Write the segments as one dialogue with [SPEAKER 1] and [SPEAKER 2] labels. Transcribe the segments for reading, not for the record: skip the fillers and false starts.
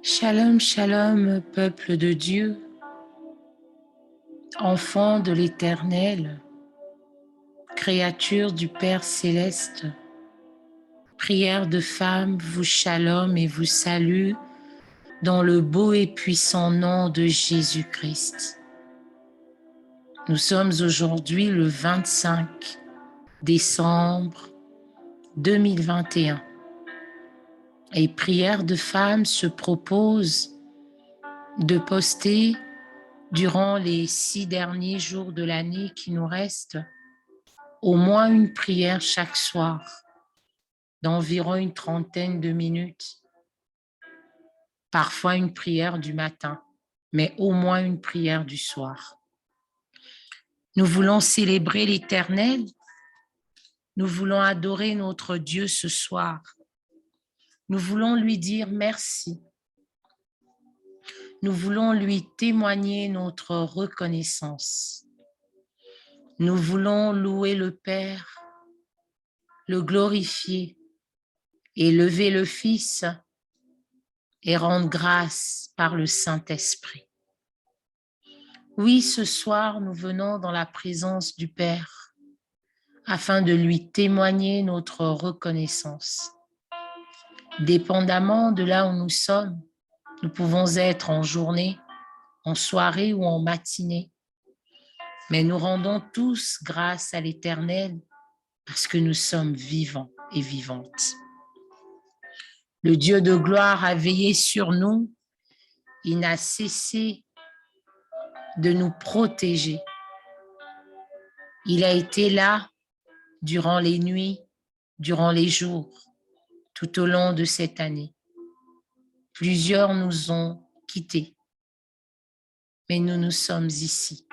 [SPEAKER 1] Shalom, shalom, peuple de Dieu, enfants de l'Éternel, créatures du Père céleste. Prière de femme vous shalom et vous salue dans le beau et puissant nom de Jésus-Christ. Nous sommes aujourd'hui le 25 décembre 2021 et Prière de femme se propose de poster durant les 6 derniers jours de l'année qui nous restent au moins une prière chaque soir d'environ une trentaine de minutes, parfois une prière du matin, mais au moins une prière du soir. Nous voulons célébrer l'Éternel, nous voulons adorer notre Dieu ce soir, nous voulons lui dire merci, nous voulons lui témoigner notre reconnaissance, nous voulons louer le Père, le glorifier, élever le Fils et rendre grâce par le Saint-Esprit. Oui, ce soir, nous venons dans la présence du Père afin de lui témoigner notre reconnaissance. Dépendamment de là où nous sommes, nous pouvons être en journée, en soirée ou en matinée, mais nous rendons tous grâce à l'Éternel parce que nous sommes vivants et vivantes. Le Dieu de gloire a veillé sur nous, il n'a cessé de nous protéger. Il a été là durant les nuits, durant les jours, tout au long de cette année. Plusieurs nous ont quittés, mais nous nous sommes ici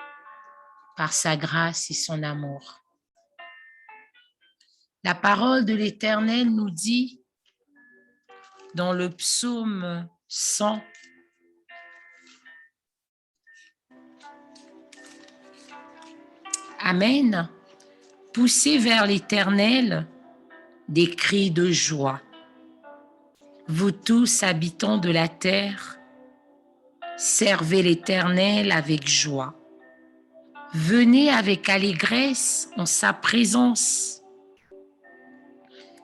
[SPEAKER 1] par sa grâce et son amour. La parole de l'Éternel nous dit dans le psaume 100, Amen, poussez vers l'Éternel des cris de joie. Vous tous, habitants de la terre, servez l'Éternel avec joie. Venez avec allégresse en sa présence.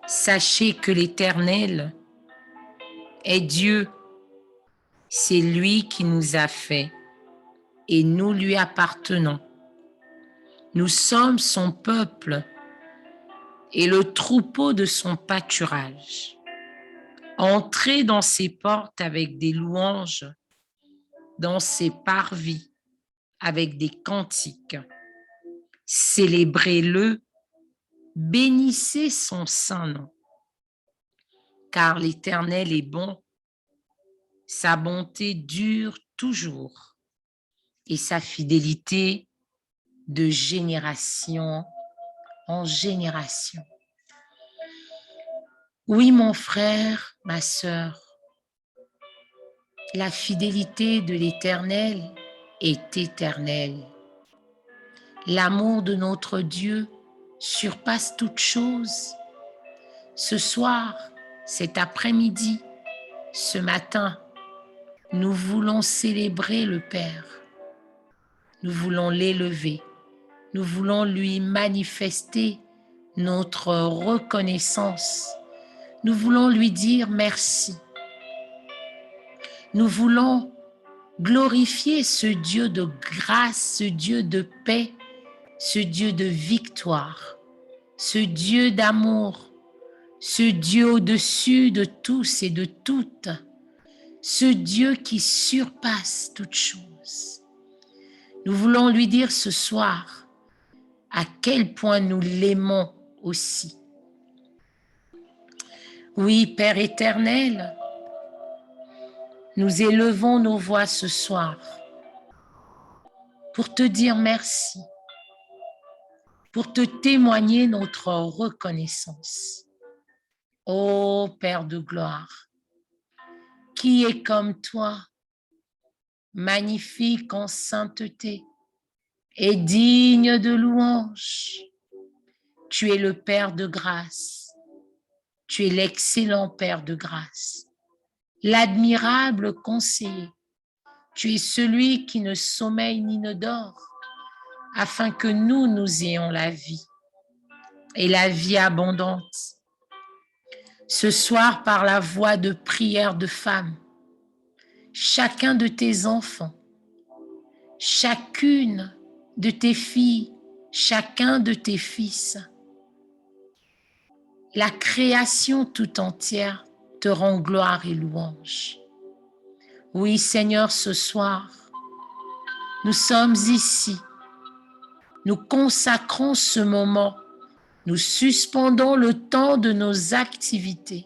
[SPEAKER 1] Sachez que l'Éternel est Dieu. C'est lui qui nous a fait et nous lui appartenons. Nous sommes son peuple et le troupeau de son pâturage. Entrez dans ses portes avec des louanges, dans ses parvis avec des cantiques. Célébrez-le, bénissez son saint nom. Car l'Éternel est bon, sa bonté dure toujours et sa fidélité de génération en génération. Oui, mon frère, ma sœur, la fidélité de l'Éternel est éternelle. L'amour de notre Dieu surpasse toute chose. Ce soir, cet après-midi, ce matin, nous voulons célébrer le Père. Nous voulons l'élever. Nous voulons lui manifester notre reconnaissance. Nous voulons lui dire merci. Nous voulons glorifier ce Dieu de grâce, ce Dieu de paix, ce Dieu de victoire, ce Dieu d'amour, ce Dieu au-dessus de tous et de toutes, ce Dieu qui surpasse toutes choses. Nous voulons lui dire ce soir à quel point nous l'aimons aussi. Oui, Père éternel, nous élevons nos voix ce soir pour te dire merci, pour te témoigner notre reconnaissance. Ô Père de gloire, qui est comme toi, magnifique en sainteté et digne de louange. Tu es le Père de grâce, tu es l'excellent Père de grâce l'admirable conseiller. Tu es celui qui ne sommeille ni ne dort, afin que nous ayons la vie et la vie abondante. Ce soir, par la voix de prière de femmes, chacun de tes enfants, chacune de tes filles, chacun de tes fils, la création tout entière te rend gloire et louange. Oui, Seigneur, ce soir, nous sommes ici. Nous consacrons ce moment. Nous suspendons le temps de nos activités,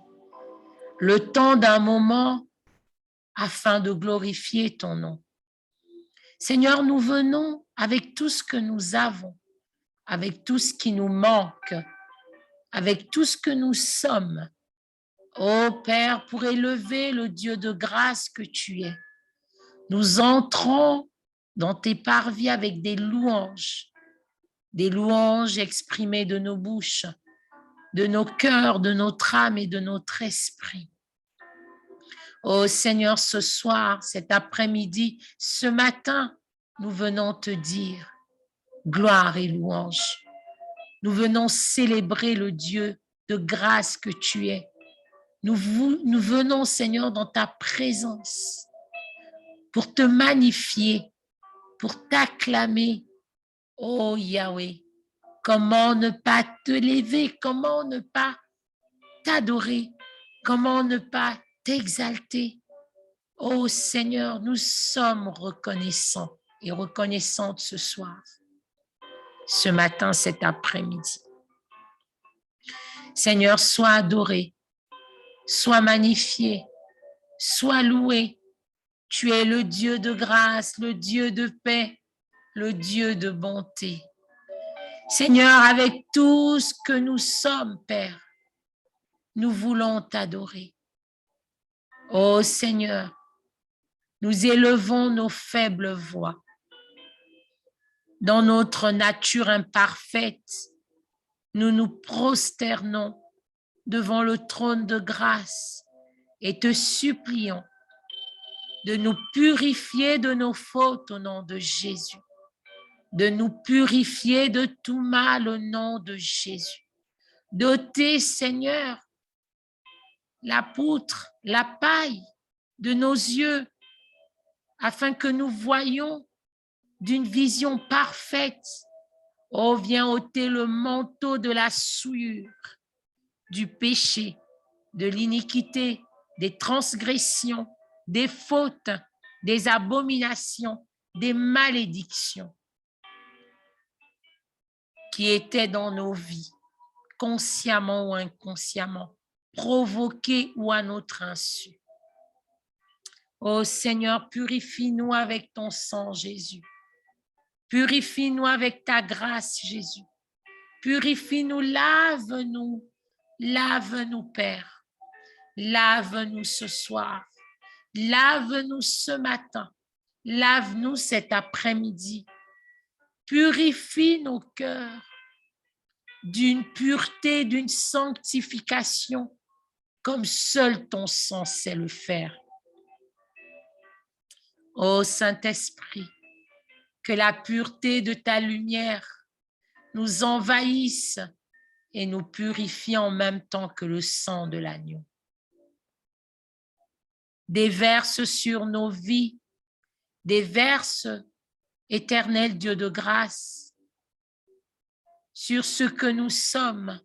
[SPEAKER 1] le temps d'un moment afin de glorifier ton nom. Seigneur, nous venons avec tout ce que nous avons, avec tout ce qui nous manque, avec tout ce que nous sommes. Ô Père, pour élever le Dieu de grâce que tu es, nous entrons dans tes parvis avec des louanges exprimées de nos bouches, de nos cœurs, de notre âme et de notre esprit. Ô Seigneur, ce soir, cet après-midi, ce matin, nous venons te dire gloire et louange. Nous venons célébrer le Dieu de grâce que tu es. Nous venons, Seigneur, dans ta présence pour te magnifier, pour t'acclamer. Oh Yahweh, comment ne pas te lever, comment ne pas t'adorer, comment ne pas t'exalter. Oh Seigneur, nous sommes reconnaissants et reconnaissantes ce soir, ce matin, cet après-midi. Seigneur, sois adoré, sois magnifié, sois loué. Tu es le Dieu de grâce, le Dieu de paix, le Dieu de bonté. Seigneur, avec tout ce que nous sommes, Père, nous voulons t'adorer. Ô Seigneur, nous élevons nos faibles voix. Dans notre nature imparfaite, nous nous prosternons devant le trône de grâce et te supplions de nous purifier de nos fautes au nom de Jésus, de nous purifier de tout mal au nom de Jésus. D'ôter, Seigneur, la poutre, la paille de nos yeux, afin que nous voyions d'une vision parfaite. Oh, viens ôter le manteau de la souillure, du péché, de l'iniquité, des transgressions, des fautes, des abominations, des malédictions qui étaient dans nos vies, consciemment ou inconsciemment, provoquées ou à notre insu. Ô Seigneur, purifie-nous avec ton sang, Jésus. Purifie-nous avec ta grâce, Jésus. Purifie-nous, lave-nous, lave-nous, Père. Lave-nous ce soir. Lave-nous ce matin. Lave-nous cet après-midi. Purifie nos cœurs d'une pureté, d'une sanctification, comme seul ton sang sait le faire. Ô Saint-Esprit, que la pureté de ta lumière nous envahisse et nous purifie en même temps que le sang de l'agneau. Déverse sur nos vies, déverse, éternel Dieu de grâce, sur ce que nous sommes,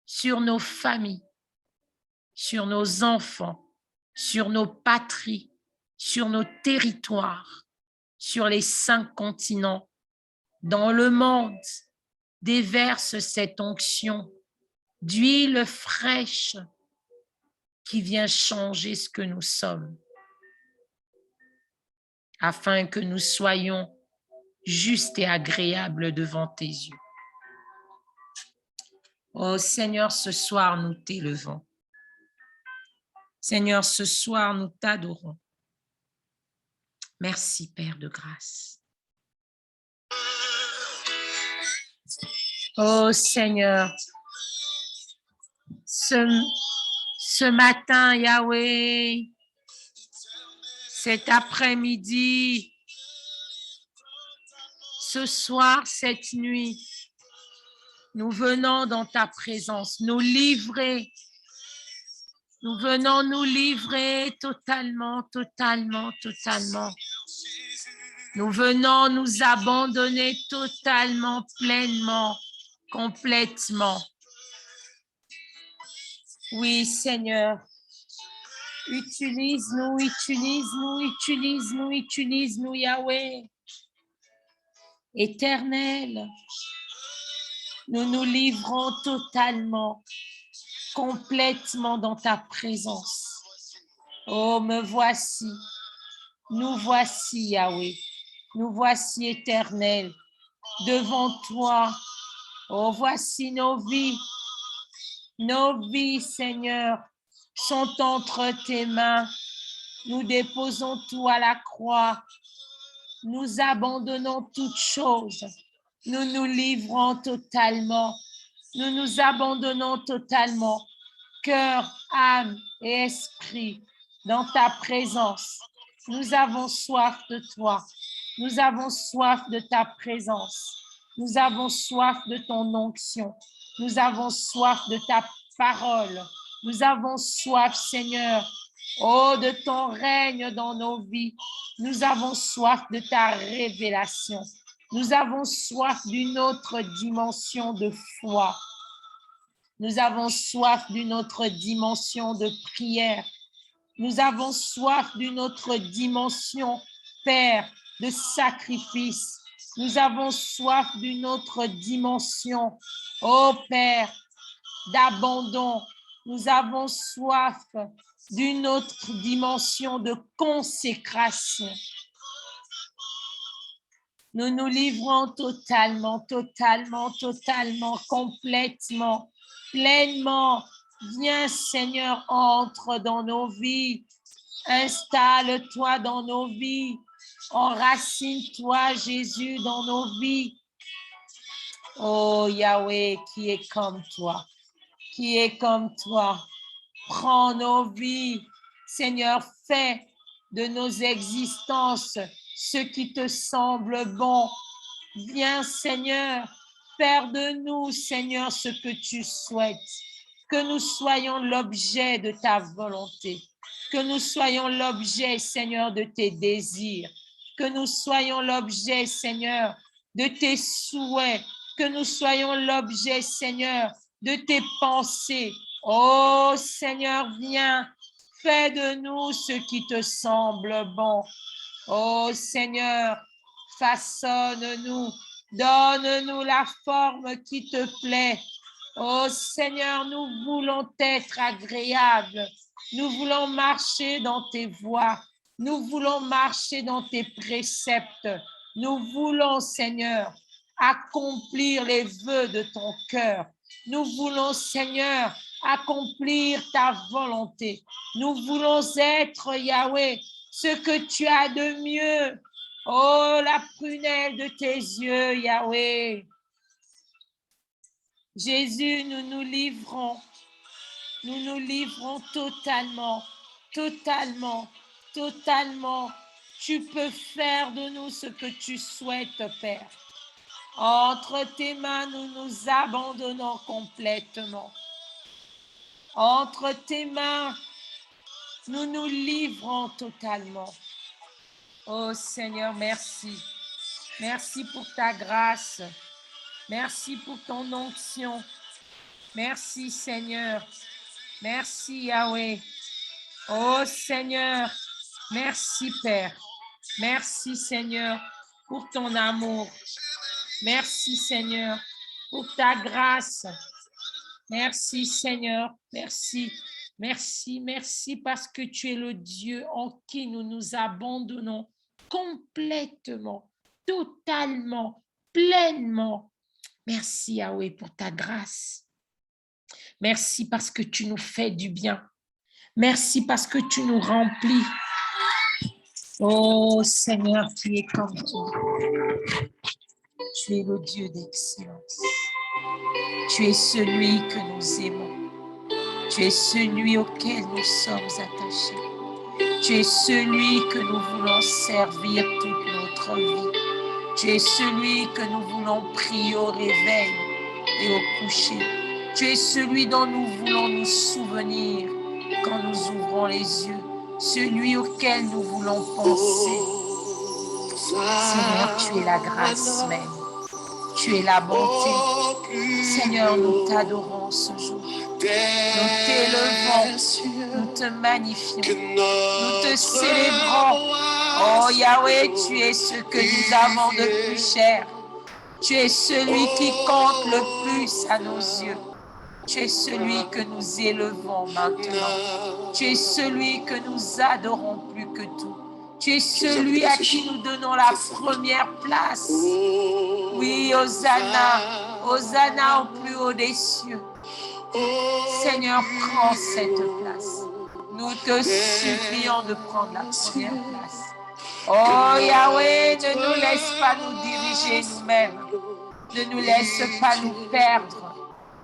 [SPEAKER 1] sur nos familles, sur nos enfants, sur nos patries, sur nos territoires, sur les 5 continents, dans le monde. Déverse cette onction d'huile fraîche qui vient changer ce que nous sommes, afin que nous soyons justes et agréables devant tes yeux. Oh Seigneur, ce soir, nous t'élevons. Seigneur, ce soir, nous t'adorons. Merci, Père de grâce. Oh Seigneur, ce ce matin, Yahweh, cet après-midi, ce soir, cette nuit, nous venons dans ta présence, nous livrer. Nous venons nous livrer totalement, totalement, totalement. Nous venons nous abandonner totalement, pleinement, complètement. Oui, Seigneur, utilise-nous, utilise-nous, utilise-nous, utilise-nous, Yahweh. Éternel, nous nous livrons totalement, complètement dans ta présence. Oh, me voici, nous voici, Yahweh, nous voici, Éternel, devant toi. Oh, voici nos vies, Seigneur, sont entre tes mains. Nous déposons tout à la croix. Nous abandonnons toutes choses. Nous nous livrons totalement. Nous nous abandonnons totalement, cœur, âme et esprit, dans ta présence. Nous avons soif de toi. Nous avons soif de ta présence. Nous avons soif de ton onction. Nous avons soif de ta parole. Nous avons soif, Seigneur, oh, de ton règne dans nos vies. Nous avons soif de ta révélation. Nous avons soif d'une autre dimension de foi. Nous avons soif d'une autre dimension de prière. Nous avons soif d'une autre dimension, Père, de sacrifice. Nous avons soif d'une autre dimension, ô Père, d'abandon. Nous avons soif d'une autre dimension de consécration. Nous nous livrons totalement, totalement, totalement, complètement, pleinement. Viens, Seigneur, entre dans nos vies. Installe-toi dans nos vies. Enracine-toi, Jésus, dans nos vies. Oh, Yahweh, qui est comme toi? Qui est comme toi? Prends nos vies. Seigneur, fais de nos existences ce qui te semble bon. Viens, Seigneur, faire de nous, Seigneur, ce que tu souhaites. Que nous soyons l'objet de ta volonté. Que nous soyons l'objet, Seigneur, de tes désirs. Que nous soyons l'objet, Seigneur, de tes souhaits. Que nous soyons l'objet, Seigneur, de tes pensées. Oh, Seigneur, viens, fais de nous ce qui te semble bon. Oh, Seigneur, façonne-nous, donne-nous la forme qui te plaît. Oh, Seigneur, nous voulons être agréables. Nous voulons marcher dans tes voies. Nous voulons marcher dans tes préceptes. Nous voulons, Seigneur, accomplir les vœux de ton cœur. Nous voulons, Seigneur, accomplir ta volonté. Nous voulons être, Yahweh, ce que tu as de mieux. Oh, la prunelle de tes yeux, Yahweh. Jésus, nous nous livrons totalement, totalement, totalement. Tu peux faire de nous ce que tu souhaites, Père. Entre tes mains, nous nous abandonnons complètement. Entre tes mains, nous nous livrons totalement. Oh Seigneur, merci. Merci pour ta grâce. Merci pour ton onction. Merci Seigneur. Merci Yahweh. Oh Seigneur, merci Père. Merci Seigneur pour ton amour. Merci Seigneur pour ta grâce. Merci Seigneur. Merci. Merci, merci parce que tu es le Dieu en qui nous nous abandonnons complètement, totalement, pleinement. Merci Yahweh pour ta grâce. Merci parce que tu nous fais du bien. Merci parce que tu nous remplis. Oh Seigneur, tu es comme toi. Tu es le Dieu d'excellence. Tu es celui que nous aimons. Tu es celui auquel nous sommes attachés. Tu es celui que nous voulons servir toute notre vie. Tu es celui que nous voulons prier au réveil et au coucher. Tu es celui dont nous voulons nous souvenir quand nous ouvrons les yeux. Celui auquel nous voulons penser. Seigneur, tu es la grâce même. Tu es la bonté. Seigneur, nous t'adorons ce jour. Nous t'élevons, nous te magnifions, nous te célébrons. Oh Yahweh, tu es ce que nous avons de plus cher. Tu es celui qui compte le plus à nos yeux. Tu es celui que nous élevons maintenant. Tu es celui que nous adorons plus que tout. Tu es celui à qui nous donnons la première place. Oui, Hosanna, Hosanna au plus haut des cieux. Seigneur, prends cette place. Nous te supplions de prendre la première place. Oh Yahweh, ne nous laisse pas nous diriger nous-mêmes. Ne nous laisse pas nous perdre.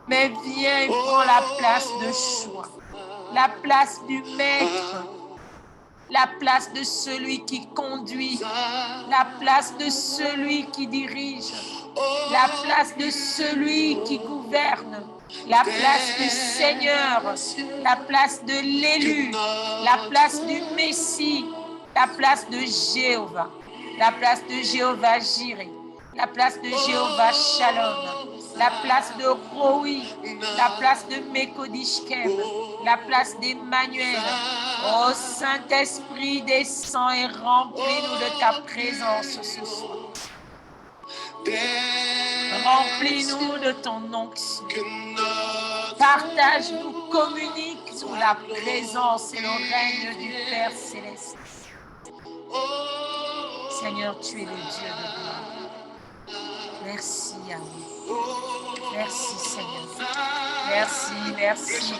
[SPEAKER 1] Mais viens et prends la place de choix. La place du maître. La place de celui qui conduit. La place de celui qui dirige. La place de celui qui gouverne. La place du Seigneur, la place de l'élu, la place du Messie, la place de Jéhovah, la place de Jéhovah Jireh, la place de Jéhovah Shalom, la place de Roi, la place de Mekodishkem, la place d'Emmanuel. Ô Saint-Esprit, descends et remplis-nous de ta présence ce soir. Remplis-nous de ton onction. Partage-nous, communique sur la présence et le règne du Père Céleste. Seigneur, tu es le Dieu de gloire. Merci, Yahweh. Merci, Seigneur. Merci, merci.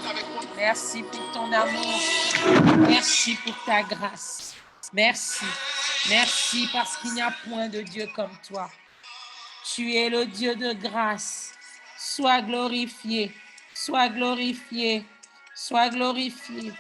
[SPEAKER 1] Merci pour ton amour. Merci pour ta grâce. Merci. Merci parce qu'il n'y a point de Dieu comme toi. Tu es le Dieu de grâce. Sois glorifié, sois glorifié, sois glorifié.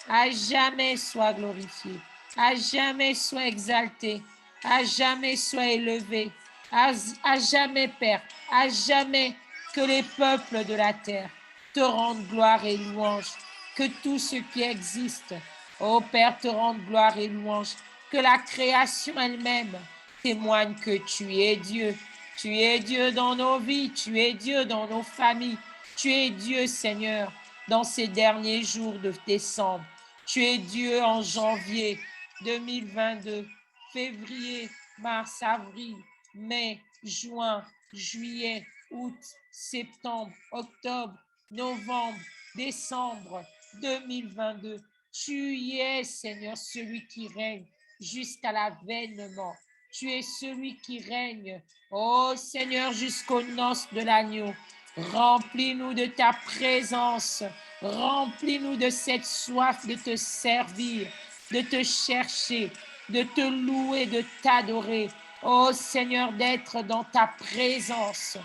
[SPEAKER 1] À jamais sois glorifié. À jamais sois exalté. À jamais sois élevé. À jamais, Père. À jamais que les peuples de la terre te rendent gloire et louange. Que tout ce qui existe, ô Père, te rende gloire et louange. Que la création elle-même témoigne que tu es Dieu. Tu es Dieu dans nos vies, tu es Dieu dans nos familles. Tu es Dieu, Seigneur, dans ces derniers jours de décembre. Tu es Dieu en janvier 2022, février, mars, avril, mai, juin, juillet, août, septembre, octobre, novembre, décembre 2022. Tu y es, Seigneur, celui qui règne jusqu'à l'avènement. Tu es celui qui règne, ô Seigneur, jusqu'aux noces de l'agneau. Remplis-nous de ta présence. Remplis-nous de cette soif de te servir, de te chercher, de te louer, de t'adorer. Ô Seigneur, d'être dans ta présence.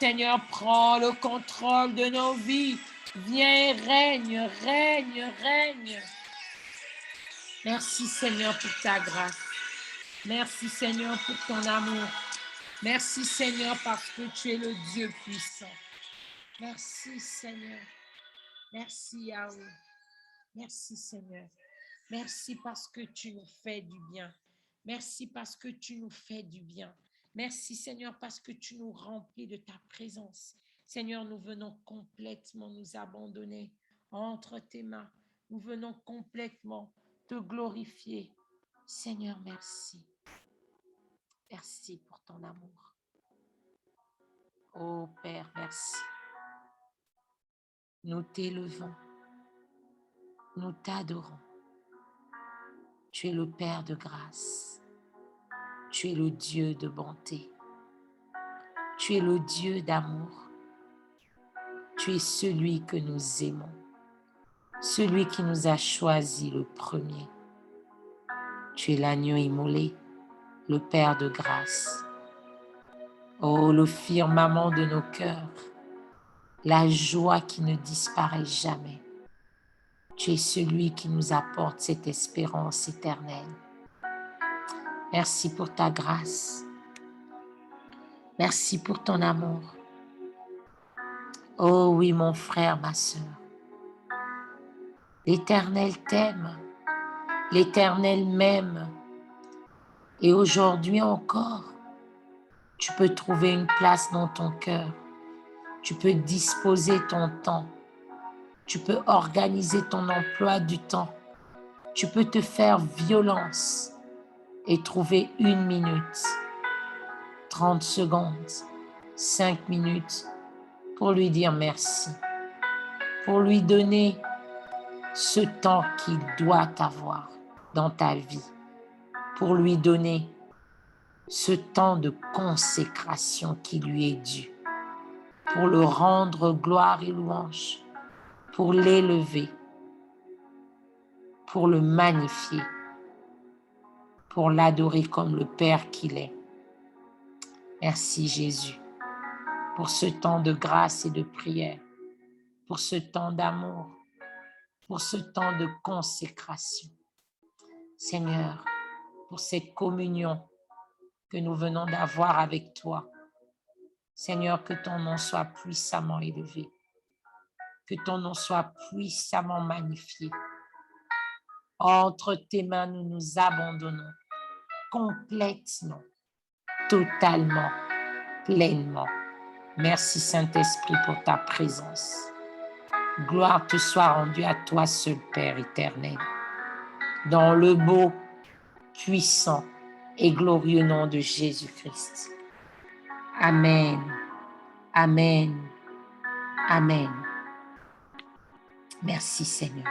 [SPEAKER 1] Seigneur, prends le contrôle de nos vies. Viens et règne, règne, règne. Merci, Seigneur, pour ta grâce. Merci, Seigneur, pour ton amour. Merci, Seigneur, parce que tu es le Dieu puissant. Merci, Seigneur. Merci, Yahweh. Merci, Seigneur. Merci parce que tu nous fais du bien. Merci parce que tu nous fais du bien. Merci, Seigneur, parce que tu nous remplis de ta présence. Seigneur, nous venons complètement nous abandonner entre tes mains. Nous venons complètement te glorifier. Seigneur, merci. Merci pour ton amour. Oh Père, merci. Nous t'élevons. Nous t'adorons. Tu es le Père de grâce. Tu es le Dieu de bonté. Tu es le Dieu d'amour. Tu es celui que nous aimons. Celui qui nous a choisis le premier. Tu es l'agneau immolé, le Père de grâce. Oh, le firmament de nos cœurs, la joie qui ne disparaît jamais. Tu es celui qui nous apporte cette espérance éternelle. Merci pour ta grâce. Merci pour ton amour. Oh oui, mon frère, ma sœur. L'Éternel t'aime. L'Éternel m'aime. Et aujourd'hui encore, tu peux trouver une place dans ton cœur. Tu peux disposer ton temps. Tu peux organiser ton emploi du temps. Tu peux te faire violence et trouver 1 minute, 30 secondes, 5 minutes pour lui dire merci, pour lui donner ce temps qu'il doit avoir dans ta vie, pour lui donner ce temps de consécration qui lui est dû, pour le rendre gloire et louange, pour l'élever, pour le magnifier, pour l'adorer comme le Père qu'il est. Merci Jésus pour ce temps de grâce et de prière, pour ce temps d'amour, pour ce temps de consécration. Seigneur, pour cette communion que nous venons d'avoir avec toi. Seigneur, que ton nom soit puissamment élevé, que ton nom soit puissamment magnifié. Entre tes mains, nous nous abandonnons complètement, totalement, pleinement. Merci Saint-Esprit pour ta présence. Gloire te soit rendue à toi seul, Père éternel, dans le beau, puissant et glorieux nom de Jésus-Christ. Amen, amen, amen. Merci Seigneur.